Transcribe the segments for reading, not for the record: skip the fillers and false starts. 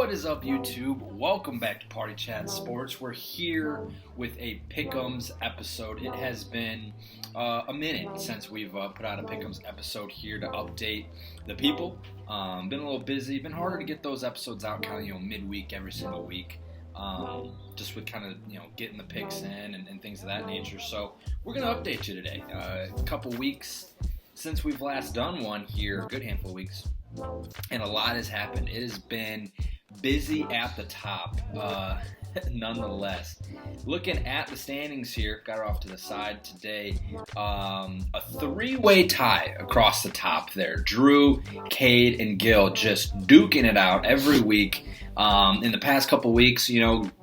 What is up, YouTube? Welcome back to Party Chat Sports. We're here with a Pick'ems episode. It has been a minute since we've put out a Pick'ems episode here to update the people. Been a little busy. Been harder to get those episodes out kind of midweek every single week. Just with kind of getting the picks in and things of that nature. So we're gonna update you today. A couple weeks since we've last done one here, a good handful of weeks. And a lot has happened. It has been busy at the top, nonetheless. Looking at the standings here, got her off to the side today. A three-way tie across the top there. Drew, Cade, and Gil just duking it out every week. In the past couple weeks,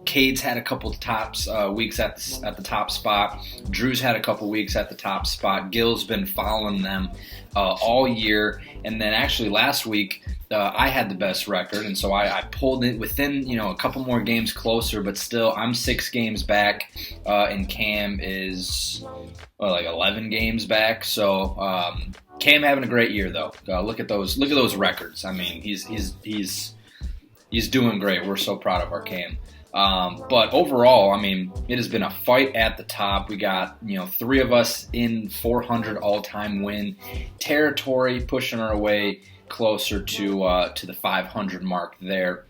Cade's had a couple weeks at the top spot. Drew's had a couple weeks at the top spot. Gil's been following them all year. And then actually last week, I had the best record, and so I pulled it within a couple more games closer, but still I'm 6 games back, and Cam is like 11 games back. So Cam having a great year though. Look at those records. I mean, he's doing great. We're so proud of our Cam. But overall, I mean, it has been a fight at the top. We got 3 of us in 400 all-time win territory, pushing our way closer to the 500 mark there.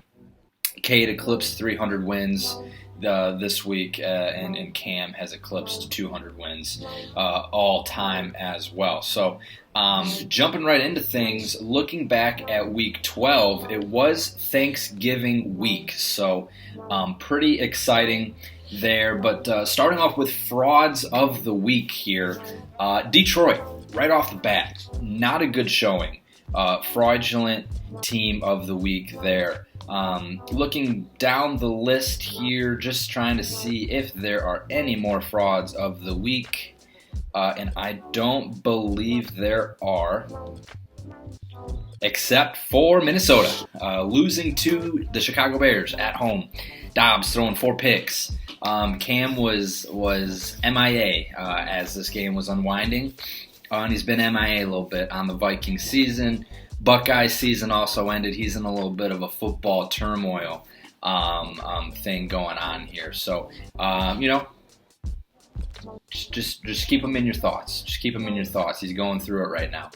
Cade eclipsed 300 wins this week, and Cam has eclipsed 200 wins all time as well. So jumping right into things, looking back at week 12, it was Thanksgiving week, so pretty exciting there. But starting off with frauds of the week here, Detroit, right off the bat, not a good showing. Fraudulent team of the week there. Looking down the list here, just trying to see if there are any more frauds of the week. And I don't believe there are, except for Minnesota, losing to the Chicago Bears at home. Dobbs throwing 4 picks. Cam was MIA as this game was unwinding. And he's been MIA a little bit on the Vikings season. Buckeye season also ended. He's in a little bit of a football turmoil thing going on here. So, just keep him in your thoughts. Just keep him in your thoughts. He's going through it right now.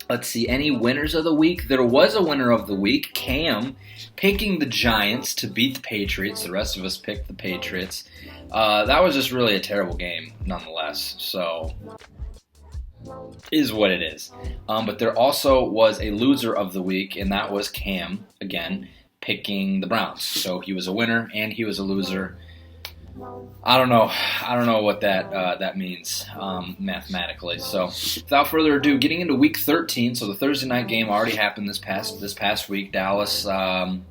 Let's see, any winners of the week? There was a winner of the week, Cam, picking the Giants to beat the Patriots. The rest of us picked the Patriots. That was just really a terrible game, nonetheless. So, is what it is. But there also was a loser of the week, and that was Cam, again, picking the Browns. So he was a winner and he was a loser. I don't know what that means mathematically. So without further ado, getting into week 13. So the Thursday night game already happened this past week. Dallas, finally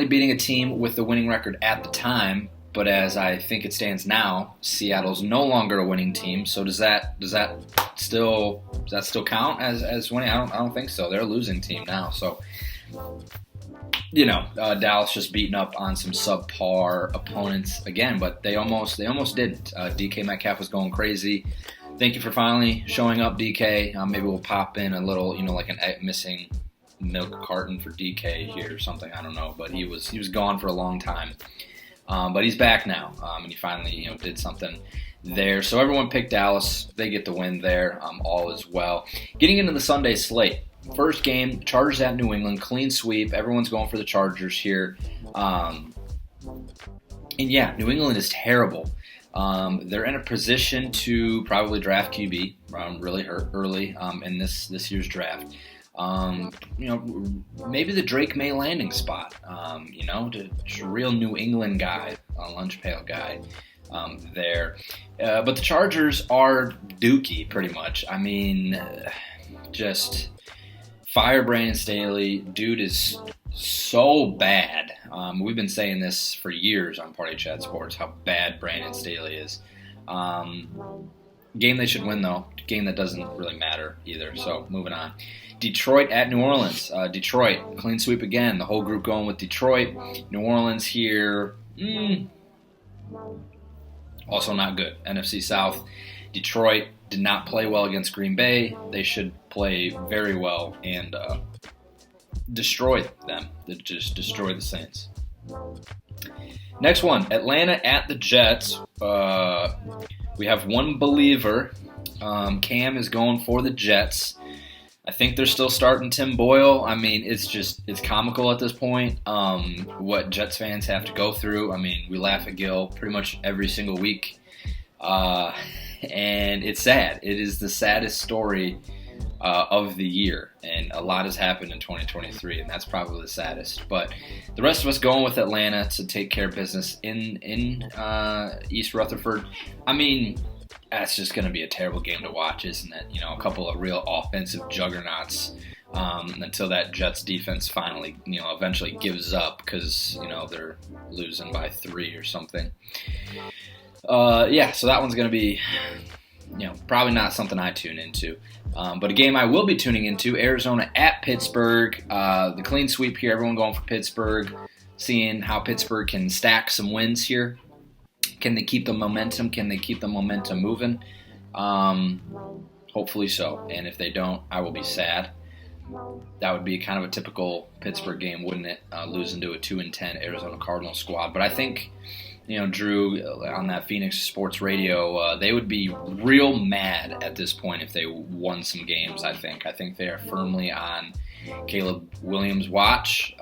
beating a team with the winning record at the time. But as I think it stands now, Seattle's no longer a winning team. So does that still count as winning? I don't think so. They're a losing team now. So Dallas just beating up on some subpar opponents again, but they almost didn't. DK Metcalf was going crazy. Thank you for finally showing up, DK. Maybe we'll pop in a little, like a missing milk carton for DK here or something. I don't know, but he was gone for a long time. But he's back now, and he finally did something there. So everyone picked Dallas. They get the win there. All is well. Getting into the Sunday slate. First game, Chargers at New England, clean sweep. Everyone's going for the Chargers here. And yeah, New England is terrible. They're in a position to probably draft QB really early in this year's draft. Maybe the Drake May landing spot. To real New England guy, a lunch pail guy there. But the Chargers are dookie pretty much. I mean, just fire Brandon Staley. Dude is so bad. We've been saying this for years on Party Chat Sports, how bad Brandon Staley is. Game they should win, though. Game that doesn't really matter either. So, moving on. Detroit at New Orleans. Detroit, clean sweep again. The whole group going with Detroit. New Orleans here, also not good. NFC South. Detroit did not play well against Green Bay. They should play very well and destroy them. Just destroy the Saints. Next one, Atlanta at the Jets. We have one believer. Cam is going for the Jets. I think they're still starting Tim Boyle. I mean, it's comical at this point what Jets fans have to go through. I mean, we laugh at Gil pretty much every single week. And it's sad. It is the saddest story of the year, and a lot has happened in 2023, and that's probably the saddest. But the rest of us going with Atlanta to take care of business in East Rutherford. I mean, that's just going to be a terrible game to watch, isn't it? You know, a couple of real offensive juggernauts until that Jets defense finally, eventually gives up because, they're losing by 3 or something. So that one's going to be, probably not something I tune into. But a game I will be tuning into, Arizona at Pittsburgh. The clean sweep here, everyone going for Pittsburgh, seeing how Pittsburgh can stack some wins here. Can they keep the momentum? Can they keep the momentum moving? Hopefully so. And if they don't, I will be sad. That would be kind of a typical Pittsburgh game, wouldn't it? Losing to a 2-10 Arizona Cardinals squad. But I think, Drew, on that Phoenix Sports Radio, they would be real mad at this point if they won some games, I think. I think they are firmly on Caleb Williams' watch,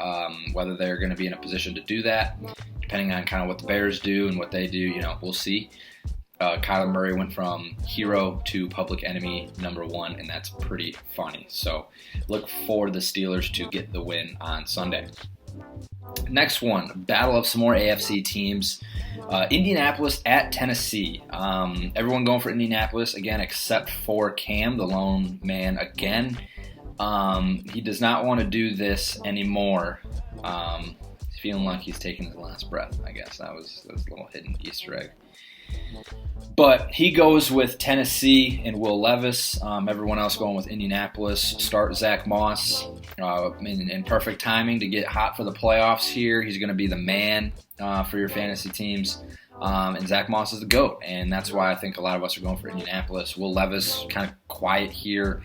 whether they're going to be in a position to do that. Depending on kind of what the Bears do and what they do, we'll see. Kyler Murray went from hero to public enemy #1, and that's pretty funny. So look for the Steelers to get the win on Sunday. Next one, battle of some more AFC teams. Indianapolis at Tennessee. Everyone going for Indianapolis again except for Cam, the lone man again. He does not want to do this anymore. He's feeling like he's taking his last breath, I guess. That was a little hidden Easter egg. But he goes with Tennessee and Will Levis. Everyone else going with Indianapolis. Start Zach Moss in perfect timing to get hot for the playoffs here. He's going to be the man for your fantasy teams. And Zach Moss is the GOAT, and that's why I think a lot of us are going for Indianapolis. Will Levis, kind of quiet here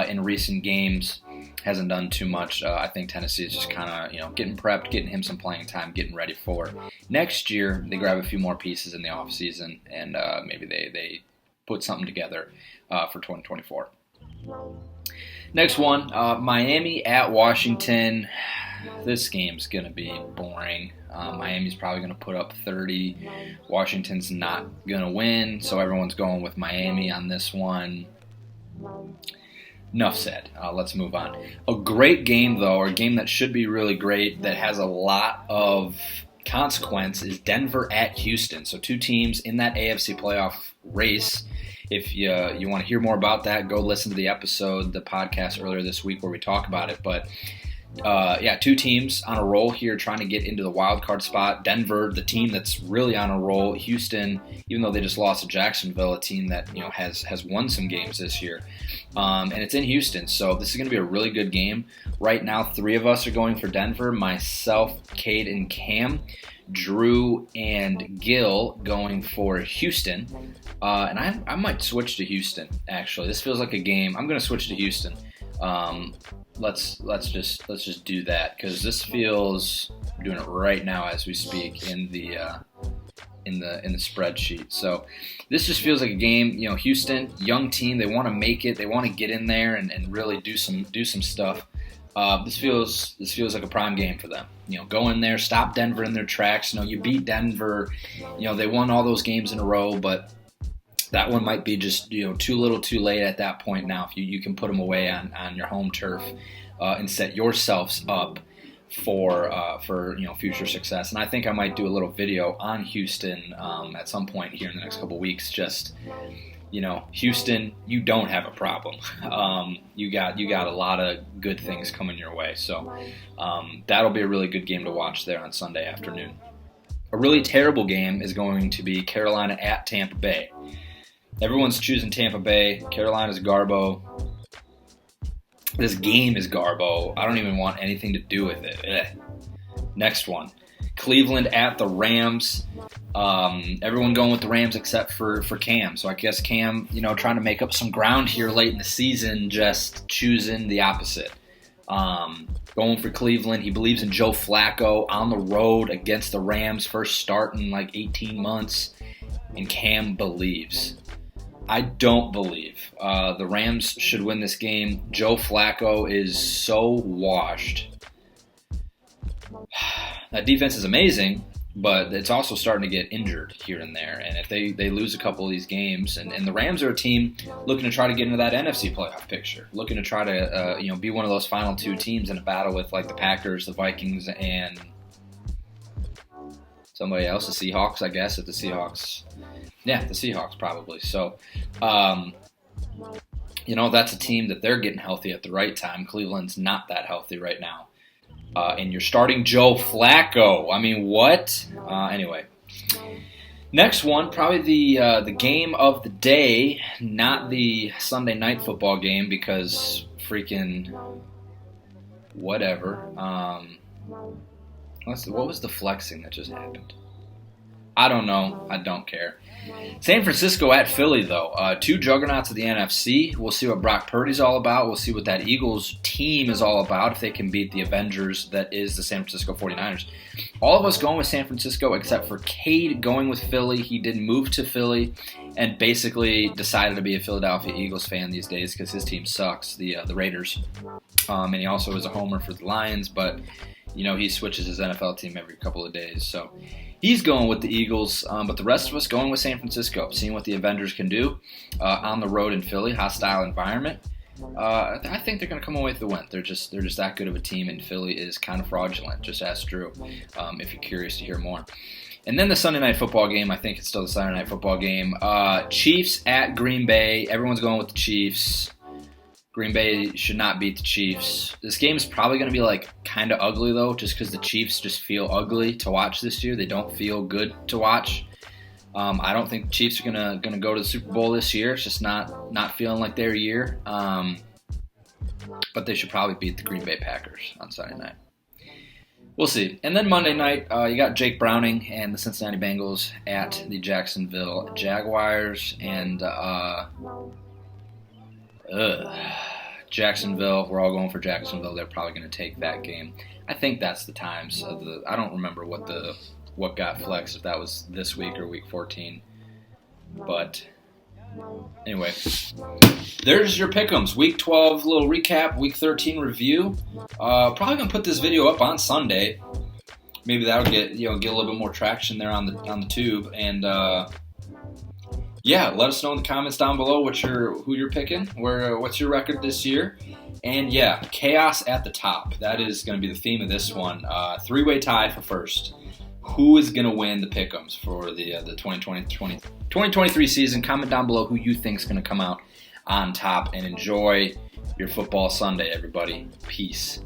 in recent games, hasn't done too much. I think Tennessee is just kind of, getting prepped, getting him some playing time, getting ready for next year. They grab a few more pieces in the offseason, and maybe they put something together for 2024. Next one, Miami at Washington. This game's going to be boring. Miami's probably going to put up 30. Washington's not going to win, so everyone's going with Miami on this one. Enough said. Let's move on. A great game, though, or a game that should be really great, that has a lot of consequence, is Denver at Houston. So two teams in that AFC playoff race. If you want to hear more about that, go listen to the podcast earlier this week where we talk about it. But two teams on a roll here trying to get into the wild card spot. Denver, the team that's really on a roll. Houston, even though they just lost to Jacksonville, a team that has won some games this year. And it's in Houston, so this is going to be a really good game. Right now, 3 of us are going for Denver. Myself, Cade, and Cam. Drew and Gil going for Houston. And I might switch to Houston, actually. This feels like a game. I'm going to switch to Houston. Let's just do that, because this feels, I'm doing it right now as we speak in the spreadsheet. So this just feels like a game. Houston, young team, they want to make it, they want to get in there and really do some stuff. This feels like a prime game for them. Go in there, stop Denver in their tracks. You beat Denver. They won all those games in a row, but that one might be just too little, too late at that point. Now, if you can put them away on your home turf and set yourselves up for future success. And I think I might do a little video on Houston at some point here in the next couple weeks. Just Houston, you don't have a problem. You got a lot of good things coming your way. So that'll be a really good game to watch there on Sunday afternoon. A really terrible game is going to be Carolina at Tampa Bay. Everyone's choosing Tampa Bay. Carolina's Garbo. This game is Garbo. I don't even want anything to do with it. Next one. Cleveland at the Rams. Everyone going with the Rams except for Cam. So I guess Cam, trying to make up some ground here late in the season, just choosing the opposite. Going for Cleveland. He believes in Joe Flacco on the road against the Rams. First start in like 18 months. And Cam believes. I don't believe. The Rams should win this game. Joe Flacco is so washed. That defense is amazing, but it's also starting to get injured here and there. And if they lose a couple of these games, and the Rams are a team looking to try to get into that NFC playoff picture, looking to try to be one of those final two teams in a battle with like the Packers, the Vikings, and somebody else, the Seahawks, I guess. If the Seahawks, the Seahawks probably. So, that's a team that they're getting healthy at the right time. Cleveland's not that healthy right now. And you're starting Joe Flacco. I mean, what? Anyway. Next one, probably the game of the day, not the Sunday night football game because freaking whatever. What was the flexing that just happened? I don't know. I don't care. San Francisco at Philly, though. Two juggernauts of the NFC. We'll see what Brock Purdy's all about. We'll see what that Eagles team is all about, if they can beat the Avengers that is the San Francisco 49ers. All of us going with San Francisco except for Cade going with Philly. He did move to Philly and basically decided to be a Philadelphia Eagles fan these days because his team sucks, the Raiders. And he also is a homer for the Lions, but he switches his NFL team every couple of days. So he's going with the Eagles, but the rest of us going with San Francisco, seeing what the Avengers can do on the road in Philly, hostile environment. I think they're going to come away with the win. They're just that good of a team, and Philly is kind of fraudulent. Just ask Drew if you're curious to hear more. And then the Sunday night football game, I think it's still the Sunday night football game. Chiefs at Green Bay. Everyone's going with the Chiefs. Green Bay should not beat the Chiefs. This game is probably going to be kind of ugly though, just because the Chiefs just feel ugly to watch this year. They don't feel good to watch. I don't think the Chiefs are gonna go to the Super Bowl this year. It's just not feeling like their year. But they should probably beat the Green Bay Packers on Sunday night. We'll see. And then Monday night, you got Jake Browning and the Cincinnati Bengals at the Jacksonville Jaguars. And Jacksonville, we're all going for Jacksonville. They're probably going to take that game. I think that's the times of I don't remember what got flexed, if that was this week or week 14. But anyway, there's your pick'ems. Week 12 little recap, week 13 review. Probably going to put this video up on Sunday. Maybe that'll get a little bit more traction there on the tube. And let us know in the comments down below who you're picking, what's your record this year. And chaos at the top. That is going to be the theme of this one. Three-way tie for first. Who is going to win the pick'ems for the 2023 season? Comment down below who you think is going to come out on top, and enjoy your football Sunday, everybody. Peace.